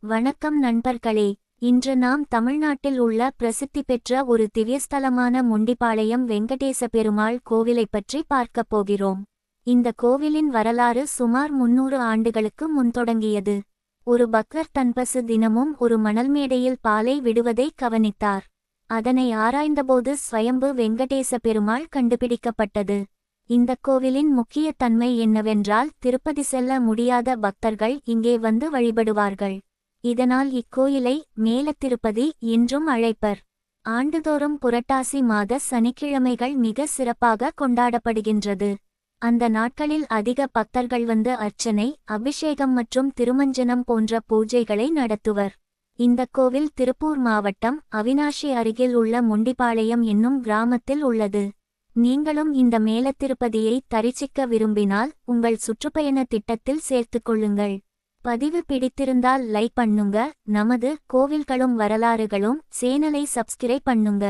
வணக்கம் நண்பர்களே. இன்று நாம் தமிழ்நாட்டில் உள்ள பிரசித்தி பெற்ற ஒரு திவ்யஸ்தலமான முண்டிபாளையம் வெங்கடேச பெருமாள் கோவிலைப் பற்றி பார்க்கப் போகிறோம். இந்த கோவிலின் வரலாறு சுமார் 300 ஆண்டுகளுக்கு முன் தொடங்கியது. ஒரு பக்தர் தன்பசு தினமும் ஒரு மணல்மேடையில் பாலை விடுவதை கவனித்தார். அதனை ஆராய்ந்தபோது ஸ்வயம்பு வெங்கடேச பெருமாள் கண்டுபிடிக்கப்பட்டது. இந்த கோவிலின் முக்கிய தன்மை என்னவென்றால், திருப்பதி செல்ல முடியாத பக்தர்கள் இங்கே வந்து வழிபடுவார்கள். இதனால் இக்கோயிலை மேலத்திருப்பதி என்றும் அழைப்பர். ஆண்டுதோறும் புரட்டாசி மாத சனிக்கிழமைகள் மிக சிறப்பாக கொண்டாடப்படுகின்றது. அந்த நாட்களில் அதிக பக்தர்கள் வந்து அர்ச்சனை, அபிஷேகம் மற்றும் திருமஞ்சனம் போன்ற பூஜைகளை நடத்துவர். இந்த கோவில் திருப்பூர் மாவட்டம் அவினாஷி அருகில் உள்ள முண்டிபாளையம் என்னும் கிராமத்தில் உள்ளது. நீங்களும் இந்த மேலத்திருப்பதியை தரிசிக்க விரும்பினால் உங்கள் சுற்றுப்பயண திட்டத்தில் சேர்த்துக்கொள்ளுங்கள். பதிவு பிடித்திருந்தால் லைக் பண்ணுங்க. நமது கோவில்களும் வரலாறுகளும் சேனலை சப்ஸ்கிரைப் பண்ணுங்க.